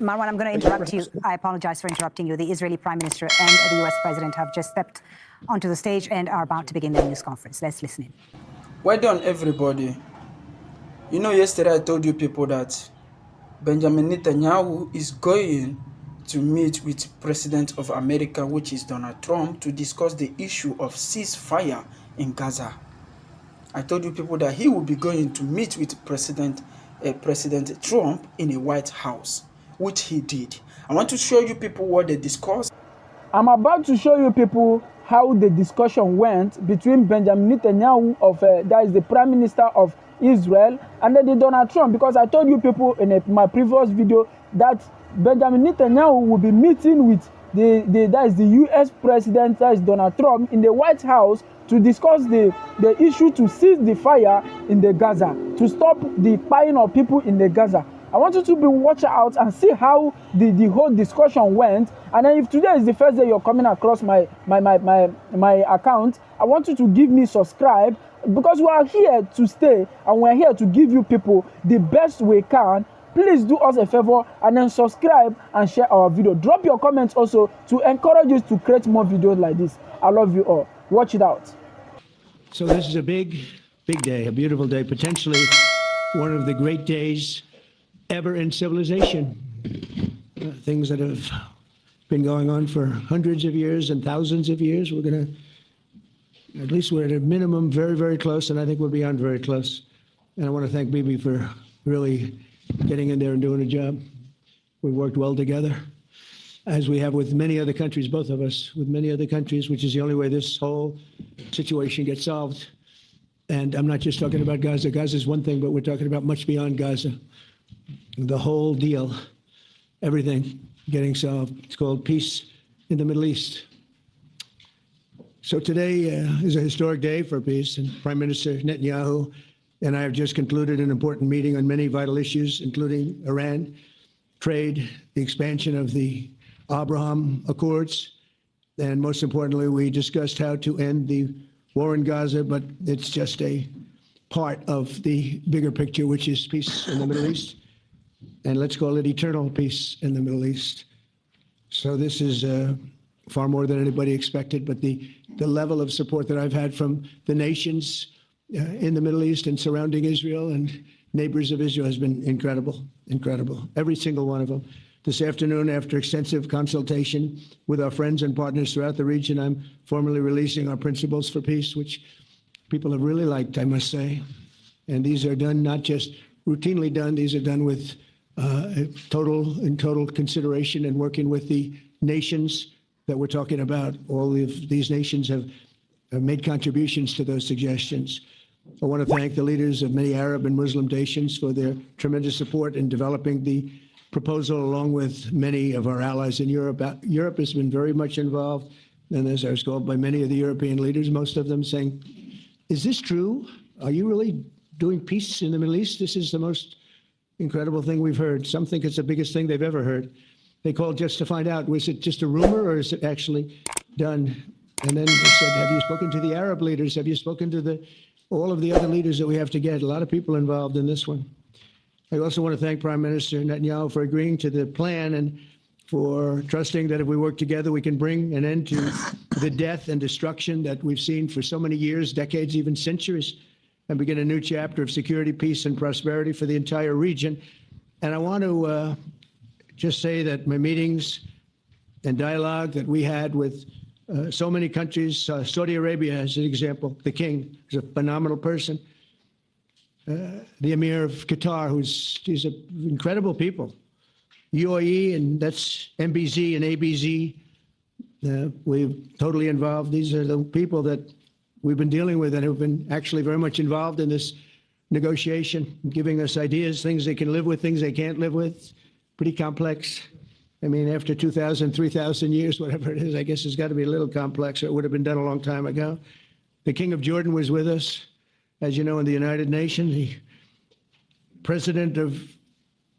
Marwan, I'm going to interrupt you. I apologize for interrupting you. The Israeli Prime Minister and the U.S. President have just stepped onto the stage and are about to begin their news conference. Let's listen in. Well done, everybody. You know, yesterday I told you people that Benjamin Netanyahu is going to meet with President of America, which is Donald Trump, to discuss the issue of ceasefire in Gaza. I told you people that he will be going to meet with President Trump in the White House, which he did. I want to show you people what they discussed. I'm about to show you people how the discussion went between Benjamin Netanyahu that is the Prime Minister of Israel, and then the Donald Trump, because I told you people in my previous video that Benjamin Netanyahu will be meeting with that is the US President, that is Donald Trump, in the White House to discuss the issue to cease the fire in the Gaza, to stop the firing of people in the Gaza. I want you to be watching out and see how the whole discussion went. And then if today is the first day you're coming across my account, I want you to give me subscribe, because we are here to stay and we're here to give you people the best we can. Please do us a favor and then subscribe and share our video. Drop your comments also to encourage us to create more videos like this. I love you all. Watch it out. So this is a big day, a beautiful day, potentially one of the great days ever in civilization. Things that have been going on for hundreds of years and thousands of years. We're going to, at least we're at a minimum very, very close, and I think we're beyond very close. And I want to thank Bibi for really getting in there and doing a job. We worked well together, as we have with many other countries, both of us, with many other countries, which is the only way this whole situation gets solved. And I'm not just talking about Gaza. Gaza is one thing, but we're talking about much beyond Gaza. The whole deal, everything getting solved. It's called peace in the Middle East. So today is a historic day for peace, and Prime Minister Netanyahu and I have just concluded an important meeting on many vital issues, including Iran, trade, the expansion of the Abraham Accords, and most importantly, we discussed how to end the war in Gaza, but it's just a part of the bigger picture, which is peace in the Middle East. And let's call it eternal peace in the Middle East. So this is far more than anybody expected, but the level of support that I've had from the nations in the Middle East and surrounding Israel and neighbors of Israel has been incredible, incredible. Every single one of them. This afternoon, after extensive consultation with our friends and partners throughout the region, I'm formally releasing our principles for peace, which people have really liked, I must say. And these are done, not just routinely done, these are done with total consideration and working with the nations that we're talking about. All of these nations have made contributions to those suggestions. I want to thank the leaders of many Arab and Muslim nations for their tremendous support in developing the proposal, along with many of our allies in Europe. Europe has been very much involved, and as I was told by many of the European leaders, most of them saying, is this true? Are you really doing peace in the Middle East? This is the most incredible thing we've heard. Some think it's the biggest thing they've ever heard. They called just to find out, was it just a rumor or is it actually done? And then they said, have you spoken to the Arab leaders? Have you spoken to all of the other leaders that we have to get? A lot of people involved in this one. I also want to thank Prime Minister Netanyahu for agreeing to the plan and for trusting that if we work together, we can bring an end to the death and destruction that we've seen for so many years, decades, even centuries, and begin a new chapter of security, peace, and prosperity for the entire region. And I want to just say that my meetings and dialogue that we had with so many countries, Saudi Arabia as an example, the king is a phenomenal person. The Emir of Qatar, he's an incredible people. UAE, and that's MBZ and ABZ. We're totally involved. These are the people that we've been dealing with and have been actually very much involved in this negotiation, giving us ideas, things they can live with, things they can't live with. Pretty complex. I mean, after 2,000, 3,000 years, whatever it is, I guess it's got to be a little complex, or it would have been done a long time ago. The King of Jordan was with us, as you know, in the United Nations. The President of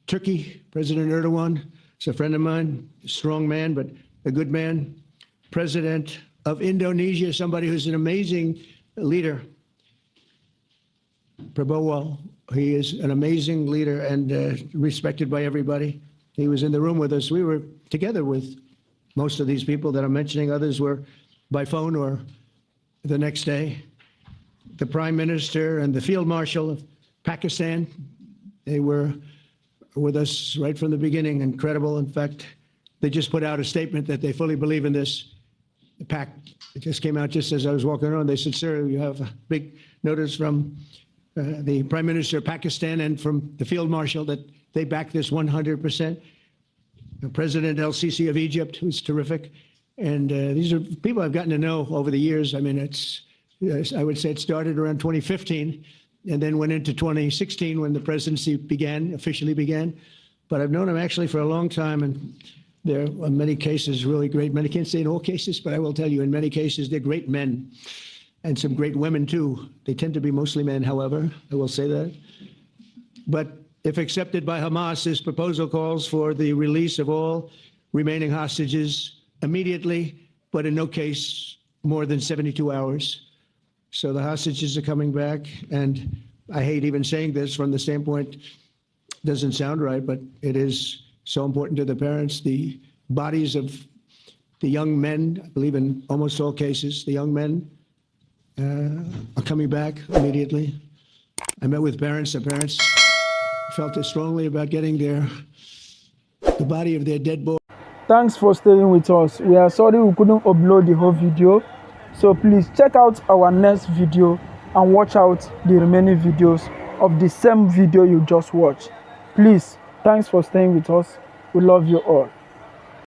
Turkey, President Erdogan, is a friend of mine, a strong man, but a good man. President of Indonesia, somebody who's an amazing leader. Prabowo, he is an amazing leader and respected by everybody. He was in the room with us. We were together with most of these people that I'm mentioning. Others were by phone or the next day. The Prime Minister and the Field Marshal of Pakistan, they were with us right from the beginning. Incredible. In fact, they just put out a statement that they fully believe in this pact. It just came out just as I was walking around. They said, sir, you have a big notice from the Prime Minister of Pakistan and from the Field Marshal that they back this 100%. President El-Sisi of Egypt, who's terrific. And these are people I've gotten to know over the years. I mean, I would say it started around 2015 and then went into 2016 when the presidency officially began. But I've known them actually for a long time, and they're in many cases really great men. I can't say in all cases, but I will tell you in many cases they're great men and some great women too. They tend to be mostly men, however, I will say that. But if accepted by Hamas, this proposal calls for the release of all remaining hostages immediately, but in no case more than 72 hours. So the hostages are coming back, and I hate even saying this from the standpoint, doesn't sound right, but it is so important to the parents. The bodies of the young men, I believe in almost all cases, the young men are coming back immediately. I met with parents. The parents felt as strongly about getting the body of their dead boy. Thanks for staying with us. We are sorry we couldn't upload the whole video. So please check out our next video and watch out the remaining videos of the same video you just watched. Please, thanks for staying with us. We love you all.